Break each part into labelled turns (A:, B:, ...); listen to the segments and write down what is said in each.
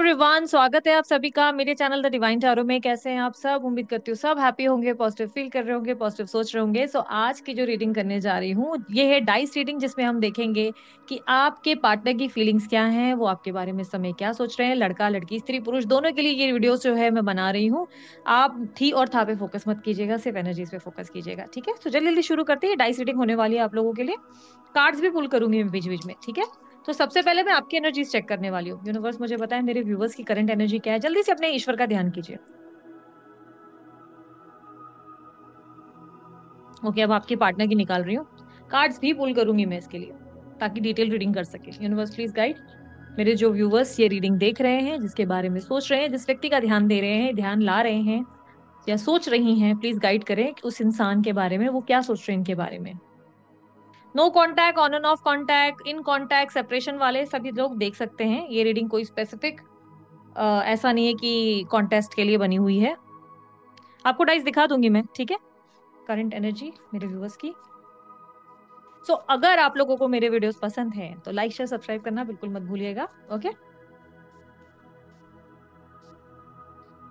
A: Everyone, स्वागत है आप सभी का मेरे चैनल द डिवाइन टैरो में। कैसे हैं आप सब? उम्मीद करती हूँ सब हैप्पी होंगे, पॉजिटिव फील कर रहे होंगे, पॉजिटिव सोच रहे होंगे। सो आज की जो रीडिंग करने जा रही हूँ ये है डाइस रीडिंग, जिसमें हम देखेंगे कि आपके पार्टनर की फीलिंग्स क्या हैं, वो आपके बारे में इस समय क्या सोच रहे हैं। लड़का लड़की, स्त्री पुरुष, दोनों के लिए ये वीडियो जो है मैं बना रही हूँ। आप थी और था पे फोकस मत कीजिएगा, सिर्फ एनर्जीज पे फोकस कीजिएगा, ठीक है? तो जल्दी जल्दी शुरू करते हैं। डाइस रीडिंग होने वाली है आप लोगों के लिए। कार्ड्स भी पुल करूंगी मैं बीच बीच में, ठीक है? तो सबसे पहले मैं आपकी एनर्जीज चेक करने वाली हूँ। यूनिवर्स मुझे बताए मेरे व्यूवर्स की करंट एनर्जी क्या है। जल्दी से अपने ईश्वर का ध्यान कीजिए। ओके, अब आपके पार्टनर की निकाल रही हूँ। कार्ड्स भी पुल करूंगी मैं इसके लिए, ताकि डिटेल रीडिंग कर सके। यूनिवर्स प्लीज गाइड मेरे जो व्यूवर्स ये रीडिंग देख रहे हैं, जिसके बारे में सोच रहे हैं, जिस व्यक्ति का ध्यान दे रहे हैं, ध्यान ला रहे हैं या सोच रही हैं, प्लीज गाइड करें कि उस इंसान के बारे में वो क्या सोच रहे हैं इनके बारे में। No contact, on and off contact, in contact, separation वाले सभी लोग देख सकते हैं। ये रीडिंग कोई स्पेसिफिक ऐसा नहीं है कि कॉन्टेस्ट के लिए बनी हुई है। आपको डाइस दिखा दूंगी मैं, ठीक है? करंट एनर्जी मेरे व्यूअर्स की। सो अगर आप लोगों को मेरे वीडियोस पसंद हैं तो लाइक शेयर सब्सक्राइब करना बिल्कुल मत भूलिएगा। ओके।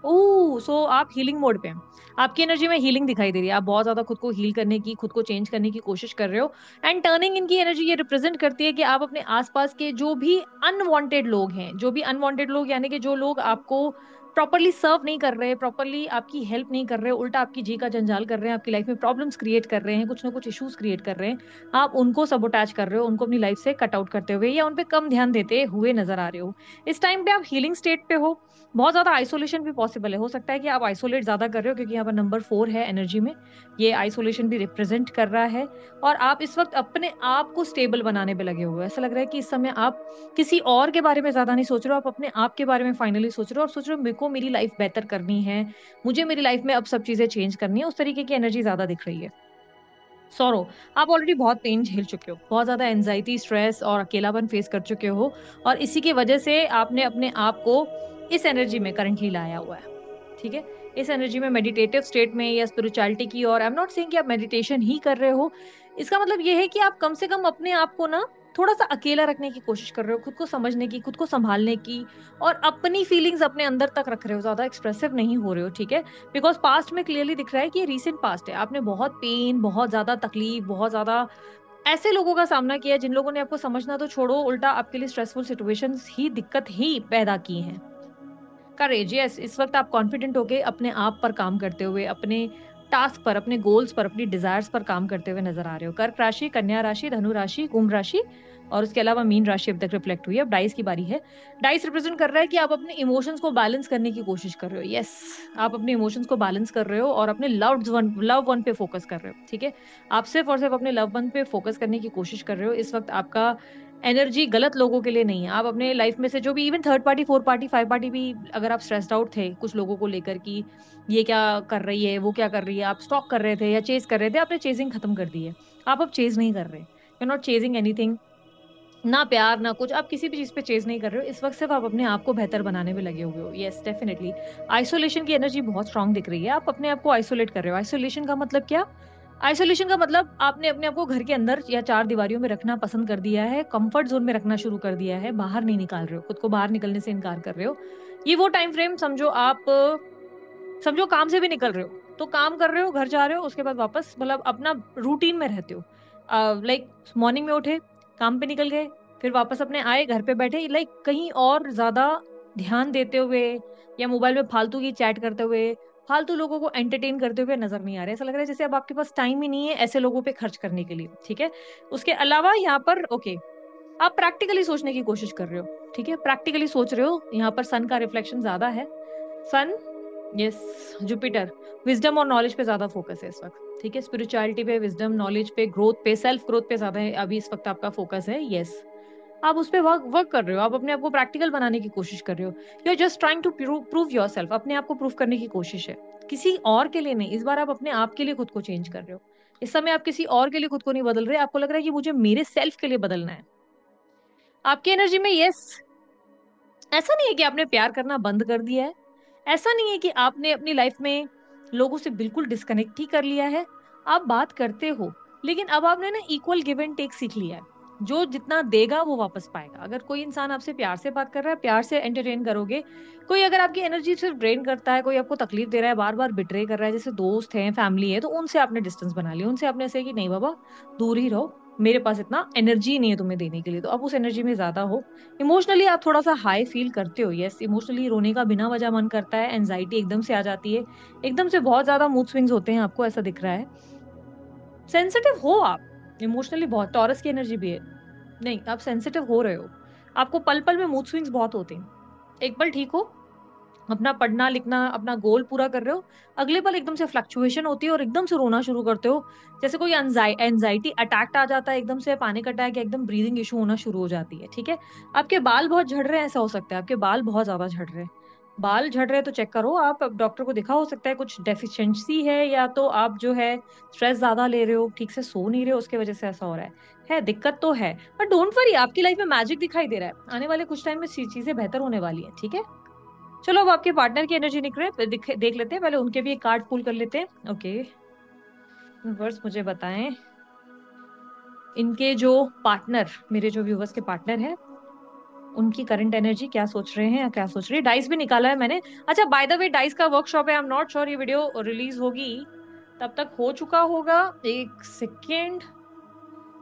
A: ओह, सो आप हीलिंग मोड पे हैं। आपकी एनर्जी में हीलिंग दिखाई दे रही है। आप बहुत ज्यादा खुद को हील करने की, खुद को चेंज करने की कोशिश कर रहे हो। एंड टर्निंग इनकी एनर्जी ये रिप्रेजेंट करती है कि आप अपने आसपास के जो भी अनवांटेड लोग हैं, जो भी अनवांटेड लोग यानी कि जो लोग आपको प्रॉपरली सर्व नहीं कर रहे, प्रॉपरली आपकी हेल्प नहीं कर रहे, उल्टा आपकी जी का जंजाल कर रहे हैं, आपकी लाइफ में प्रॉब्लम्स क्रिएट कर रहे हैं, कुछ ना कुछ इश्यूज क्रिएट कर रहे हैं, आप उनको सबोटैच कर रहे हो, उनको अपनी लाइफ से कट आउट करते हुए या उन पे कम ध्यान देते हुए नजर आ रहे हो। इस टाइम पे आप हीलिंग स्टेट पे हो। बहुत ज्यादा आइसोलेशन भी पॉसिबल है। हो सकता है कि आप आइसोलेट ज्यादा कर रहे हो, क्योंकि यहाँ पर नंबर 4 है एनर्जी में। ये आइसोलेशन भी रिप्रेजेंट कर रहा है। और आप इस वक्त अपने आप को स्टेबल बनाने पे लगे हुए हो। ऐसा लग रहा है कि इस समय आप किसी और के बारे में ज्यादा नहीं सोच रहे हो, आप अपने आप के बारे में फाइनली सोच रहे हो और सोच रहे हो मेरे को मेरी लाइफ बेहतर करनी है, मुझे मेरी लाइफ में अब सब चीजें चेंज करनी है। उस तरीके की एनर्जी ज्यादा दिख रही है। सॉरो, आप ऑलरेडी बहुत पेन झेल चुके हो, बहुत ज्यादा एंजाइटी, स्ट्रेस और अकेलापन फेस कर चुके हो। और इसी की वजह से आपने अपने आप को इस एनर्जी में करंटली लाया हुआ है, ठीक है? इस एनर्जी में मेडिटेटिव स्टेट में या स्पिरिचुअलिटी की, और आई एम नॉट सेइंग कि आप मेडिटेशन ही कर रहे हो। इसका मतलब ये है कि आप कम से कम अपने आप को ना थोड़ा सा अकेला रखने की कोशिश कर रहे हो, खुद को समझने की, खुद को संभालने की, और अपनी फीलिंग्स अपने अंदर तक रख रहे हो, ज्यादा एक्सप्रेसिव नहीं हो रहे हो, ठीक है? बिकॉज पास्ट में क्लियरली दिख रहा है कि ये रीसेंट पास्ट है। आपने बहुत पेन, बहुत ज्यादा तकलीफ, बहुत ज्यादा ऐसे लोगों का सामना किया है जिन लोगों ने आपको समझना तो छोड़ो, उल्टा आपके लिए स्ट्रेसफुल सिचुएशंस ही, दिक्कत ही पैदा की हैं। करेज, यस, इस वक्त आप कॉन्फिडेंट होके अपने आप पर काम करते हुए, अपने टास्क पर, अपने गोल्स पर, अपनी डिजायर्स पर काम करते हुए नजर आ रहे हो। कर्क राशि, कन्या राशि, धनु राशि, कुंभ राशि, और उसके अलावा मीन राशि अब तक रिफ्लेक्ट हुई है। अब डाइस की बारी है। डाइस रिप्रेजेंट कर रहा है कि आप अपने इमोशंस को बैलेंस करने की कोशिश कर रहे हो। यस, आप अपने इमोशंस को बैलेंस कर रहे हो और अपने लव वन पे फोकस कर रहे हो, ठीक है? आप सिर्फ और सिर्फ अपने लव वन पे फोकस करने की कोशिश कर रहे हो। इस वक्त आपका एनर्जी गलत लोगों के लिए नहीं है। आप अपने लाइफ में से जो भी, even third party, four party, five party भी, अगर आप स्ट्रेस्ड आउट थे कुछ लोगों को लेकर कि ये क्या कर रही है, वो क्या कर रही है, आप स्टॉक कर रहे थे या चेज कर रहे थे, आपने चेजिंग खत्म कर दी है। आप अब चेज नहीं कर रहे, यू नॉट चेजिंग एनीथिंग। ना प्यार ना कुछ, आप किसी भी चीज पे चेज नहीं कर रहे हो। इस वक्त सिर्फ आप अपने आप को बेहतर बनाने में लगे हुए हो। Yes, definitely. आइसोलेशन की एनर्जी बहुत स्ट्रांग दिख रही है। आप अपने आप को आइसोलेट कर रहे हो। आइसोलेशन का मतलब क्या? आइसोलेशन का मतलब आपने अपने आप को घर के अंदर या चार दीवारियों में रखना पसंद कर दिया है, कंफर्ट जोन में रखना शुरू कर दिया है, बाहर नहीं निकाल रहे हो, खुद को बाहर निकलने से इनकार कर रहे हो। ये वो टाइम फ्रेम समझो, आप समझो काम से भी निकल रहे हो, तो काम कर रहे हो, घर जा रहे हो, उसके बाद वापस, मतलब अपना रूटीन में रहते हो। लाइक मॉर्निंग में उठे, काम पे निकल गए, फिर वापस अपने आए, घर पे बैठे, लाइक कहीं और ज्यादा ध्यान देते हुए या मोबाइल में फालतू की चैट करते हुए, फालतू लोगों को एंटरटेन करते हुए नजर नहीं आ रहे। ऐसा लग रहा है जैसे अब आपके पास टाइम ही नहीं है ऐसे लोगों पे खर्च करने के लिए, ठीक है? उसके अलावा यहाँ पर ओके, आप प्रैक्टिकली सोचने की कोशिश कर रहे हो, ठीक है? प्रैक्टिकली सोच रहे हो। यहाँ पर सन का रिफ्लेक्शन ज्यादा है। सन, यस, जुपिटर, विजडम और नॉलेज पे ज्यादा फोकस है इस वक्त, ठीक है? स्पिरिचुअलिटी पे, विजडम, नॉलेज पे, ग्रोथ पे, सेल्फ ग्रोथ पे ज्यादा है अभी इस वक्त आपका फोकस है। यस, आप उस पे वर्क वर्क कर रहे हो, आप अपने आप को प्रैक्टिकल बनाने की कोशिश कर रहे हो। You are just trying to prove your self, अपने आप को प्रूव करने की कोशिश है, किसी और के लिए नहीं। इस बार आप अपने आप के लिए खुद को चेंज कर रहे हो। इस समय आप किसी और के लिए खुद को नहीं बदल रहे, आपको लग रहा है कि मुझे मेरे सेल्फ के लिए बदलना है। आपकी एनर्जी में, यस, ऐसा नहीं है कि आपने प्यार करना बंद कर दिया है, ऐसा नहीं है कि आपने अपनी लाइफ में लोगों से बिल्कुल डिस्कनेक्ट ही कर लिया है। आप बात करते हो, लेकिन अब आपने ना इक्वल गिव एंड टेक सीख लिया है। जो जितना देगा वो वापस पाएगा। अगर कोई इंसान आपसे प्यार से बात कर रहा है, प्यार से एंटरटेन करोगे, कोई अगर आपकी एनर्जी सिर्फ ड्रेन करता है, कोई आपको तकलीफ दे रहा है, बार बार बिट्रे कर रहा है, जैसे दोस्त हैं, फैमिली है, तो उनसे आपने डिस्टेंस बना लिया, उनसे आपने ऐसे कि नहीं बाबा दूर ही रहो, मेरे पास इतना एनर्जी नहीं है तुम्हें देने के लिए, तो अब उस एनर्जी में ज्यादा हो। इमोशनली आप थोड़ा सा हाई फील करते हो, यस, इमोशनली रोने का बिना वजह मन करता है, एंजाइटी एकदम से आ जाती है, एकदम से बहुत ज्यादा मूड स्विंग्स होते हैं, आपको ऐसा दिख रहा है। सेंसिटिव हो आप इमोशनली बहुत, टॉरस की एनर्जी भी है, नहीं आप सेंसिटिव हो रहे हो, आपको पल पल में मूड स्विंग्स बहुत होते हैं। एक पल ठीक हो, अपना पढ़ना लिखना अपना गोल पूरा कर रहे हो, अगले पल एकदम से फ्लक्चुएशन होती है और एकदम से रोना शुरू करते हो, जैसे कोई एंजाइटी अटैक आ जाता है, एकदम से पैनिक अटैक या एकदम ब्रीदिंग इशू होना शुरू हो जाती है, ठीक है। आपके बाल बहुत झड़ रहे हैं, ऐसा हो सकता है आपके बाल बहुत ज्यादा झड़ रहे हैं, बाल झड़ रहे हैं तो चेक करो, आप डॉक्टर को दिखा, हो सकता है कुछ डेफिशिएंसी है, या तो आप जो है स्ट्रेस ज्यादा ले रहे हो, ठीक से सो नहीं रहे हो, उसके वजह से ऐसा हो रहा है दिक्कत तो है। पर डोंट वरी, आपकी लाइफ में मैजिक दिखाई दे रहा है, आने वाले कुछ टाइम में चीजें बेहतर होने वाली है, ठीक है। चलो अब आपके पार्टनर की एनर्जी निकल रही है, देख लेते हैं, पहले उनके भी एक कार्ड पुल कर लेते हैं। ओके व्यूअर्स मुझे बताएं, इनके जो पार्टनर, मेरे जो व्यूअर्स के पार्टनर है, उनकी करंट एनर्जी क्या सोच रहे हैं या क्या सोच रही है। डाइस भी निकाला है मैंने। अच्छा बाय द वे, डाइस का वर्कशॉप है, आई एम नॉट श्योर ये वीडियो रिलीज होगी तब तक हो चुका होगा, एक सेकेंड,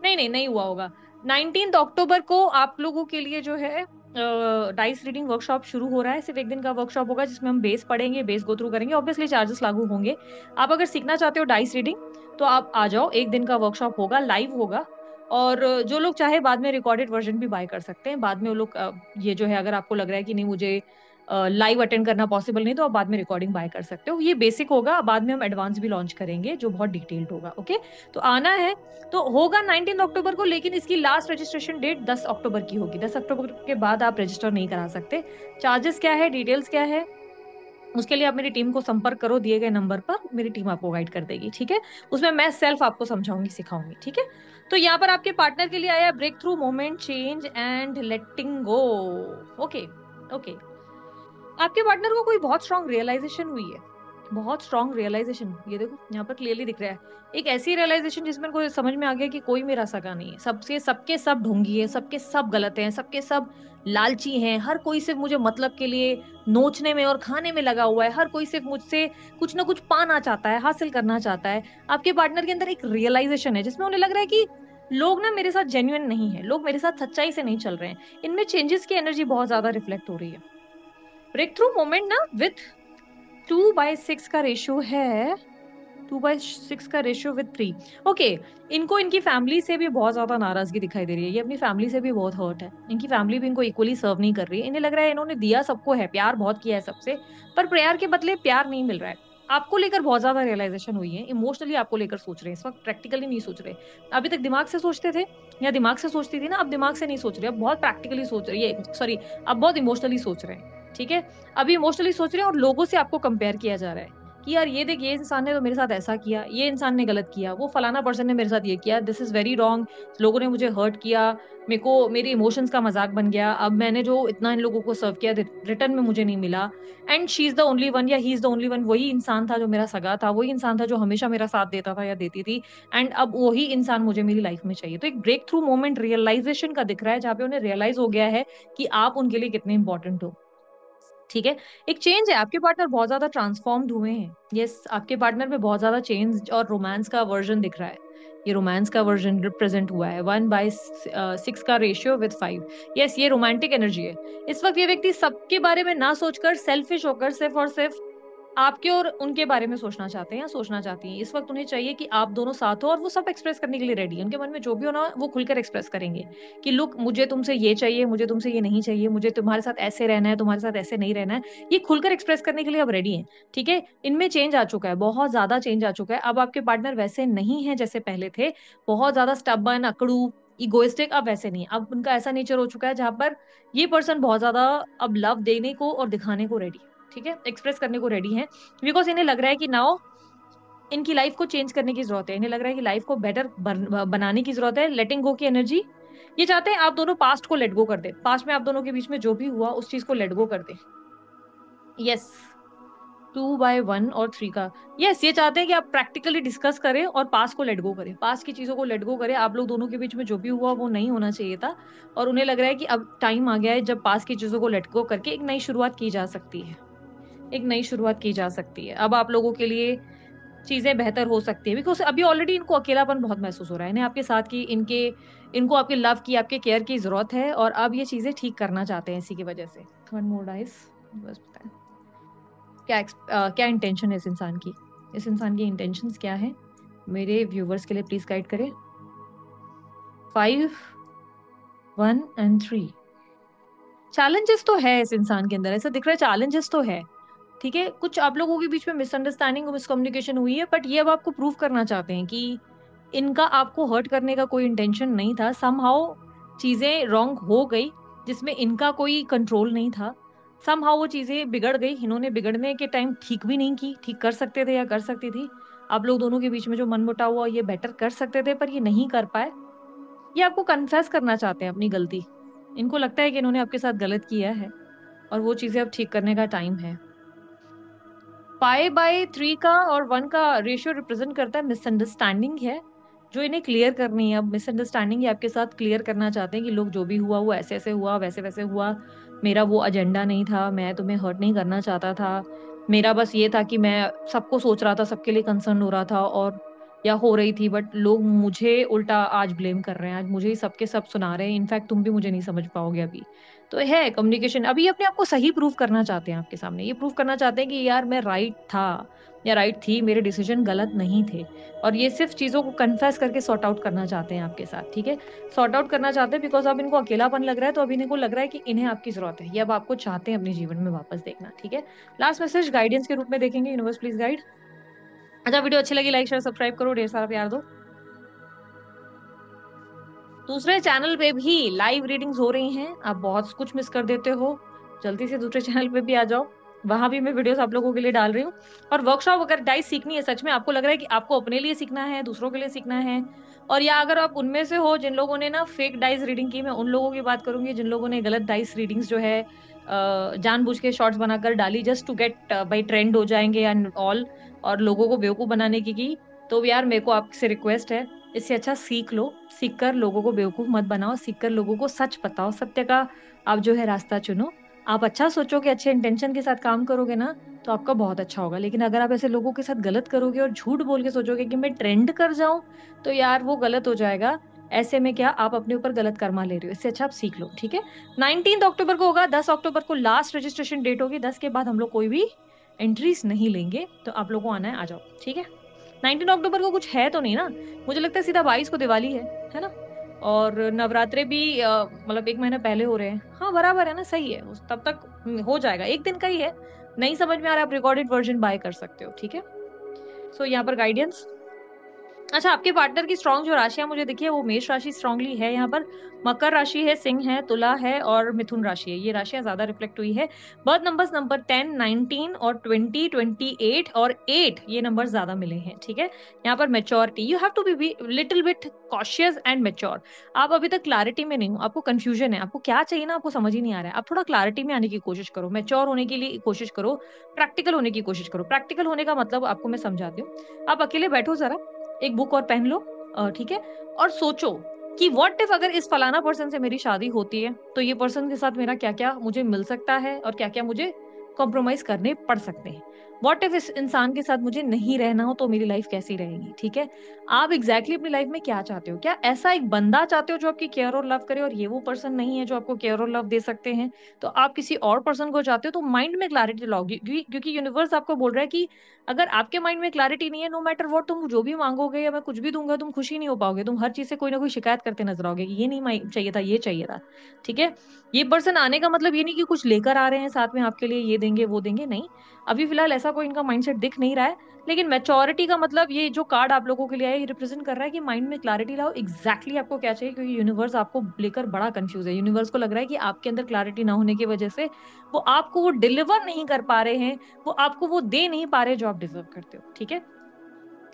A: नहीं नहीं नहीं हुआ होगा। 19 अक्टूबर को आप लोगों के लिए जो है डाइस रीडिंग वर्कशॉप शुरू हो रहा है, सिर्फ एक दिन का वर्कशॉप होगा जिसमें हम बेस पढ़ेंगे, बेस गो थ्रू करेंगे, ऑब्वियसली चार्जेस लागू होंगे। आप अगर सीखना चाहते हो डाइस रीडिंग तो आप आ जाओ, एक दिन का वर्कशॉप होगा, लाइव होगा, और जो लोग चाहे बाद में रिकॉर्डेड वर्जन भी बाय कर सकते हैं, बाद में वो लोग ये जो है अगर आपको लग रहा है कि नहीं मुझे लाइव अटेंड करना पॉसिबल नहीं, तो आप बाद में रिकॉर्डिंग बाय कर सकते हो, ये बेसिक होगा, बाद में हम एडवांस भी लॉन्च करेंगे जो बहुत डिटेल्ड होगा, ओके। तो आना है तो होगा 19 अक्टूबर को, लेकिन इसकी लास्ट रजिस्ट्रेशन डेट 10 अक्टूबर की होगी, 10 अक्टूबर के बाद आप रजिस्टर नहीं करा सकते। चार्जेस क्या है, डिटेल्स क्या है, उसके लिए आप मेरी टीम को संपर्क करो दिए गए नंबर पर, मेरी टीम आपको गाइड कर देगी, ठीक है। उसमें मैं सेल्फ आपको समझाऊंगी सिखाऊंगी, ठीक है। तो यहाँ पर आपके पार्टनर के लिए आया break through moment change and letting go. Okay okay, आपके पार्टनर को कोई बहुत स्ट्रांग रियलाइजेशन हुई है, बहुत स्ट्रांग रियलाइजेशन, ये देखो यहाँ पर क्लियरली दिख रहा है, एक ऐसी रियलाइजेशन जिसमें कोई समझ में आ गया कि कोई मेरा सगा नहीं है, सबसे सबके सब ढोंगी है, सबके सब गलत हैं, सबके सब लालची हैं, हर कोई सिर्फ मुझे मतलब के लिए नोचने में और खाने में लगा हुआ है, हर कोई सिर्फ मुझसे कुछ ना कुछ पाना चाहता है, हासिल करना चाहता है। आपके पार्टनर के अंदर एक रियलाइजेशन है जिसमें उन्हें लग रहा है कि लोग ना मेरे साथ जेन्युइन नहीं है, लोग मेरे साथ सच्चाई से नहीं चल रहे हैं, इनमें चेंजेस की एनर्जी बहुत ज्यादा रिफ्लेक्ट हो रही है। ब्रेक थ्रू मोमेंट ना विथ 2/6 का रेशियो है, 2/6 का रेशियो विद 3। ओके, इनको इनकी फैमिली से भी बहुत ज्यादा नाराजगी दिखाई दे रही है, ये अपनी फैमिली से भी बहुत हर्ट है, इनकी फैमिली भी इनको इक्वली सर्व नहीं कर रही है, इन्हें लग रहा है इन्होंने दिया सबको है, प्यार बहुत किया है सबसे, पर प्यार के बदले प्यार नहीं मिल रहा है। आपको लेकर बहुत ज्यादा रियलाइजेशन हुई है, इमोशनली आपको लेकर सोच रहे हैं इस वक्त, प्रैक्टिकली नहीं सोच रहे। अभी तक दिमाग से सोचते थे या दिमाग से सोचती थी ना, अब दिमाग से नहीं सोच रहे, अब बहुत प्रैक्टिकली सोच रही है, सॉरी अब बहुत इमोशनली सोच रहे हैं, ठीक है। अभी इमोशनली सोच रहे हैं और लोगों से आपको कंपेयर किया जा रहा है कि यार ये देख, ये इंसान ने तो मेरे साथ ऐसा किया, ये इंसान ने गलत किया, वो फलाना पर्सन ने मेरे साथ ये किया, दिस इज वेरी रॉन्ग, लोगों ने मुझे हर्ट किया, मेरे को मेरे इमोशंस का मजाक बन गया, अब मैंने जो इतना इन लोगों को सर्व किया रिटर्न में मुझे नहीं मिला, and she is the only one या he is the only one, वही इंसान था जो मेरा सगा था, वही इंसान था जो हमेशा मेरा साथ देता था या देती थी, एंड अब वही इंसान मुझे मेरी लाइफ में चाहिए। तो एक ब्रेक थ्रू मोमेंट रियलाइजेशन का दिख रहा है, जहाँ पे उन्हें रियलाइज हो गया है कि आप उनके लिए कितने इंपॉर्टेंट हो, ठीक है। एक चेंज है, आपके पार्टनर बहुत ज्यादा ट्रांसफॉर्म्ड हुए हैं, यस, आपके पार्टनर में बहुत ज्यादा चेंज और रोमांस का वर्जन दिख रहा है, ये रोमांस का वर्जन रिप्रेजेंट हुआ है 1/6 का रेशियो विद 5, यस, ये रोमांटिक एनर्जी है। इस वक्त ये व्यक्ति सबके बारे में ना सोचकर सेल्फिश होकर सिर्फ और सिर्फ आपके और उनके बारे में सोचना चाहते हैं या सोचना चाहती हैं। इस वक्त उन्हें चाहिए कि आप दोनों साथ हो, और वो सब एक्सप्रेस करने के लिए रेडी है, उनके मन में जो भी होना वो खुलकर एक्सप्रेस करेंगे कि लुक मुझे तुमसे ये चाहिए, मुझे तुमसे ये नहीं चाहिए, मुझे तुम्हारे साथ ऐसे रहना है, तुम्हारे साथ ऐसे नहीं रहना है, ये खुलकर एक्सप्रेस करने के लिए अब रेडी है, ठीक है। इनमें चेंज आ चुका है, बहुत ज्यादा चेंज आ चुका है, अब आपके पार्टनर वैसे नहीं है जैसे पहले थे, बहुत ज्यादा स्टबर्न अकड़ू इगोइस्टिक अब वैसे नहीं, अब उनका ऐसा नेचर हो चुका है जहां पर ये पर्सन बहुत ज्यादा अब लव देने को और दिखाने को रेडी, ठीक है, एक्सप्रेस करने को रेडी है, बिकॉज इन्हें लग रहा है कि नाउ इनकी लाइफ को चेंज करने की जरूरत है, इन्हें लग रहा है कि लाइफ को बेटर बनाने की जरूरत है, लेटिंग गो की एनर्जी, ये चाहते हैं आप दोनों पास्ट को लेट गो कर दे, पास्ट में आप दोनों के बीच में जो भी हुआ उस चीज को लेट गो कर दे, यस। 2/1 और 3 का। यस, ये चाहते हैं कि आप प्रैक्टिकली डिस्कस करें और पास को लेट गो करें, पास की चीजों को लेट गो करें। आप लोग दोनों के बीच में जो भी हुआ वो नहीं होना चाहिए था, और उन्हें लग रहा है कि अब टाइम आ गया है जब पास की चीजों को लेट गो करके एक नई शुरुआत की जा सकती है, एक नई शुरुआत की जा सकती है। अब आप लोगों के लिए चीजें बेहतर हो सकती है, बिकॉज अभी ऑलरेडी इनको अकेलापन बहुत महसूस हो रहा है, इन्हें आपके साथ की इनको आपके लव की, आपके केयर की जरूरत है, और अब ये चीजें ठीक करना चाहते हैं इसी की वजह से। वन मोर डाइस, बस बताएं क्या इंटेंशन है इस इंसान की, इस इंसान की इंटेंशंस क्या है, मेरे व्यूवर्स के लिए प्लीज गाइड करें। 5, 1 एंड 3। चैलेंजेस तो है इस इंसान के अंदर, ऐसा दिख रहा है, चैलेंजेस तो है। ठीक है, कुछ आप लोगों के बीच में मिसअंडरस्टैंडिंग और मिसकम्युनिकेशन हुई है, बट ये अब आपको प्रूव करना चाहते हैं कि इनका आपको हर्ट करने का कोई इंटेंशन नहीं था। समहाउ चीजें रॉन्ग हो गई जिसमें इनका कोई कंट्रोल नहीं था। समहाउ वो चीजें बिगड़ गई, इन्होंने बिगड़ने के टाइम ठीक भी नहीं की, ठीक कर सकते थे या कर सकती थी। आप लोग दोनों के बीच में जो मनमुटाव हुआ ये बेटर कर सकते थे, पर ये नहीं कर पाए। ये आपको कन्फेस करना चाहते हैं अपनी गलती। इनको लगता है कि इन्होंने आपके साथ गलत किया है और वो चीजें अब ठीक करने का टाइम है। 5/3 का और 1 का रेशियो रिप्रेजेंट करता है मिसअंडरस्टैंडिंग है जो इन्हें क्लियर करनी है। अब मिसअंडरस्टैंडिंग ये आपके साथ क्लियर करना चाहते हैं कि लोग जो भी हुआ वो ऐसे ऐसे हुआ, वैसे वैसे हुआ, मेरा वो एजेंडा नहीं था, मैं तुम्हें हर्ट नहीं करना चाहता था, मेरा बस ये था कि मैं सबको सोच रहा था, सबके लिए कंसर्न हो रहा था और या हो रही थी, बट लोग मुझे उल्टा आज ब्लेम कर रहे हैं, आज मुझे ही सबके सब सुना रहे हैं, इनफैक्ट तुम भी मुझे नहीं समझ पाओगे अभी। तो है कम्युनिकेशन, अभी ये अपने आप को सही प्रूव करना चाहते हैं आपके सामने, ये प्रूव करना चाहते हैं कि यार मैं राइट था या राइट थी, मेरे डिसीजन गलत नहीं थे। और ये सिर्फ चीजों को कन्फेस करके सॉर्ट आउट करना चाहते हैं आपके साथ। ठीक है, सॉर्ट आउट करना चाहते हैं बिकॉज अब इनको अकेलापन लग रहा है, तो अभी इनको लग रहा है कि इन्हें आपकी जरूरत है, ये अब आपको चाहते हैं अपने जीवन में वापस देखना। ठीक है, लास्ट मैसेज गाइडेंस के रूप में देखेंगे, यूनिवर्स प्लीज गाइड। अच्छा, वीडियो अच्छी लगी लाइक शेयर सब्सक्राइब करो, ढेर सारा प्यार दो। दूसरे चैनल पे भी लाइव रीडिंग्स हो रही हैं, आप बहुत कुछ मिस कर देते हो, जल्दी से दूसरे चैनल पे भी आ जाओ, वहां भी मैं वीडियोस आप लोगों के लिए डाल रही हूँ। और वर्कशॉप अगर डाइस सीखनी है, सच में आपको लग रहा है कि आपको अपने लिए सीखना है, दूसरों के लिए सीखना है, और या अगर आप उनमें से हो जिन लोगों ने ना फेक डाइस रीडिंग की, मैं उन लोगों की बात करूंगी जिन लोगों ने गलत डाइस रीडिंग्स जो है जानबूझ के शॉर्ट्स बनाकर डाली just to get by trend हो जाएंगे एंड ऑल, और लोगों को बेवकूफ बनाने की। तो यार मेरे को आपसे रिक्वेस्ट है, इससे अच्छा सीख लो, सीख कर लोगों को बेवकूफ मत बनाओ, सीख कर लोगों को सच बताओ, सत्य का आप जो है रास्ता चुनो। आप अच्छा सोचोगे, अच्छे इंटेंशन के साथ काम करोगे ना, तो आपका बहुत अच्छा होगा। लेकिन अगर आप ऐसे लोगों के साथ गलत करोगे और झूठ बोल के सोचोगे कि मैं ट्रेंड कर जाऊं, तो यार वो गलत हो जाएगा। ऐसे में क्या आप अपने ऊपर गलत कर्मा ले रहे हो, इससे अच्छा आप सीख लो। ठीक है, 19 अक्टूबर को होगा, 10 अक्टूबर को लास्ट रजिस्ट्रेशन डेट होगी, 10 के बाद हम लोग कोई भी एंट्रीज नहीं लेंगे, तो आप लोगों को आना है, आ जाओ। ठीक है, 19 अक्टूबर को कुछ है तो नहीं ना, मुझे लगता है सीधा 22 को दिवाली है ना, और नवरात्रे भी मतलब 1 महीना पहले हो रहे हैं। हाँ बराबर है ना, सही है, तब तक हो जाएगा, एक दिन का ही है। नहीं समझ में आ रहा है, आप रिकॉर्डेड वर्जन बाय कर सकते हो। ठीक है, सो यहाँ पर गाइडेंस। अच्छा, आपके पार्टनर की स्ट्रांग जो राशियां मुझे दिखी है वो मेष राशि स्ट्रांगली है यहाँ पर, मकर राशि है, सिंह है, तुला है और मिथुन राशि है, ये राशियां ज्यादा रिफ्लेक्ट हुई है। बर्थ नंबर्स नंबर 10, 19 और 20, 28 और 8 ये नंबर ज्यादा मिले हैं। ठीक है, यहाँ पर maturity, you have to be little bit cautious and mature. आप अभी तक क्लैरिटी में नहीं हो, आपको कंफ्यूजन है, आपको क्या चाहिए ना आपको समझ ही नहीं आ रहा है, आप थोड़ा क्लैरिटी में आने की कोशिश करो, मेच्योर होने के लिए कोशिश करो, प्रैक्टिकल होने की कोशिश करो। प्रैक्टिकल होने का मतलब आपको मैं समझाती हूँ, आप अकेले बैठो जरा, एक बुक और पेन लो, ठीक है, और सोचो कि व्हाट इफ अगर इस फलाना पर्सन से मेरी शादी होती है तो ये पर्सन के साथ मेरा क्या क्या मुझे मिल सकता है और क्या क्या मुझे कॉम्प्रोमाइज करने पड़ सकते हैं। व्हाट इफ इस इंसान के साथ मुझे नहीं रहना हो तो मेरी लाइफ कैसी रहेगी। ठीक है, आप एग्जैक्टली अपनी लाइफ में क्या चाहते हो, क्या ऐसा एक बंदा चाहते हो जो आपकी केयर और लव करे और ये वो पर्सन नहीं है जो आपको केयर और लव दे सकते हैं, तो आप किसी और पर्सन को चाहते हो, तो माइंड में क्लैरिटी लाओगे, क्योंकि यूनिवर्स आपको बोल रहा है कि अगर आपके माइंड में क्लैरिटी नहीं है, नो मैटर व्हाट तुम जो भी मांगोगे या मैं कुछ भी दूंगा तुम खुशी नहीं हो पाओगे, तुम हर चीज से कोई ना कोई शिकायत करते नजर आओगे कि ये नहीं चाहिए था, ये चाहिए था। ठीक है, ये पर्सन आने का मतलब ये नहीं कि कुछ लेकर आ रहे हैं साथ में आपके लिए, ये देंगे वो देंगे, नहीं, अभी फिलहाल ऐसा कोई इनका माइंडसेट दिख नहीं रहा है। लेकिन मैच्योरिटी का मतलब, ये जो कार्ड आप लोगों के लिए आया ये रिप्रेजेंट कर रहा है कि माइंड में क्लैरिटी लाओ, एग्जैक्टली आपको क्या चाहिए, क्योंकि यूनिवर्स आपको लेकर बड़ा कंफ्यूज है। यूनिवर्स को लग रहा है कि आपके अंदर क्लैरिटी ना होने की वजह से वो आपको वो डिलीवर नहीं कर पा रहे हैं, वो आपको वो दे नहीं पा रहे जो आप डिजर्व करते हो। ठीक है,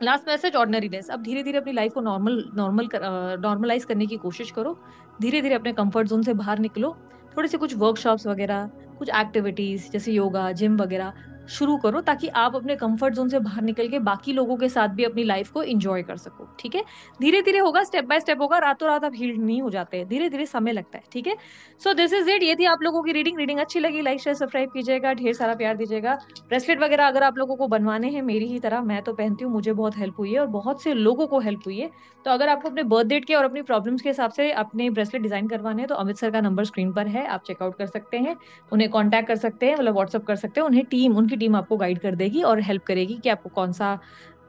A: लास्ट मैसेज ऑर्डिनरीनेस, अब धीरे धीरे अपनी लाइफ को नॉर्मलाइज करने की कोशिश करो, धीरे धीरे अपने कंफर्ट जोन से बाहर निकलो, थोड़े से कुछ वर्कशॉप्स वगैरह, कुछ एक्टिविटीज जैसे योगा, जिम वगैरह, शुरू करो, ताकि आप अपने कंफर्ट जोन से बाहर निकल के बाकी लोगों के साथ भी अपनी लाइफ को एंजॉय कर सको। ठीक है, धीरे धीरे होगा, स्टेप बाय स्टेप होगा, रातों रात आप हील्ड नहीं हो जाते, धीरे धीरे समय लगता है। ठीक है, सो दिस इज इट, ये थी आप लोगों की रीडिंग। रीडिंग अच्छी लगी, लाइक शेयर सब्सक्राइब कीजिएगा, ढेर सारा प्यार दीजिएगा। ब्रेसलेट वगैरह अगर आप लोगों को बनवाने हैं मेरी ही तरह, मैं तो पहनती हूँ, मुझे बहुत हेल्प हुई है और बहुत से लोगों को हेल्प हुई है। तो अगर आपको अपने बर्थ डेट के और अपनी प्रॉब्लम्स के हिसाब से अपने ब्रेसलेट डिजाइन करवाने हैं तो अमित सर का नंबर स्क्रीन पर है, आप चेकआउट कर सकते हैं, उन्हें कांटेक्ट कर सकते हैं, मतलब व्हाट्सअप कर सकते हैं, उन्हें उनकी टीम आपको गाइड कर देगी और हेल्प करेगी कि आपको कौन सा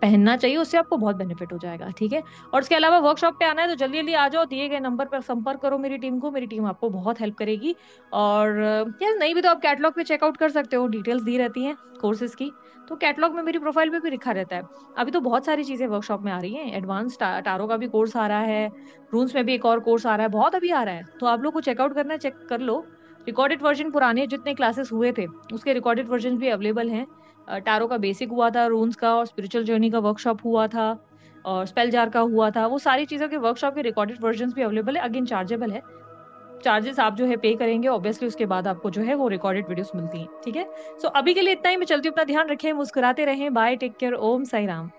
A: पहनना चाहिए, उससे आपको बहुत बेनिफिट हो जाएगा। ठीक है, और उसके अलावा वर्कशॉप पे आना है तो जल्दी जल्दी आ जाओ, दिए गए नंबर पर संपर्क करो मेरी टीम को, मेरी टीम आपको बहुत हेल्प करेगी। और यार नहीं भी तो आप कैटलॉग पे चेकआउट कर सकते हो, डिटेल्स दी रहती हैं कोर्सेज की, तो कैटलॉग में मेरी प्रोफाइल पे भी लिखा रहता है। अभी तो बहुत सारी चीजें वर्कशॉप में आ रही हैं, एडवांस टारो का भी कोर्स आ रहा है, रून्स में भी एक और कोर्स आ रहा है, बहुत अभी आ रहा है, तो आप लोग को चेकआउट करना है, चेक कर लो। रिकॉर्डेड वर्जन पुराने जितने क्लासेस हुए थे उसके रिकॉर्डेड वर्जन भी अवेलेबल हैं। टारो का बेसिक हुआ था, रून्स का और स्पिरिचुअल जर्नी का वर्कशॉप हुआ था, और स्पेल जार का हुआ था, वो सारी चीजों के वर्कशॉप के रिकॉर्डेड वर्जन भी अवेलेबल है। अगेन चार्जेबल है, चार्जेस आप जो है पे करेंगे ऑब्वियसली, उसके बाद आपको जो है वो रिकॉर्डेड वीडियोस मिलती हैं। ठीक है, सो अभी के लिए इतना ही, मैं चलती हूँ, अपना ध्यान रखें, मुस्कुराते रहें, बाय, टेक केयर, ओम साई राम।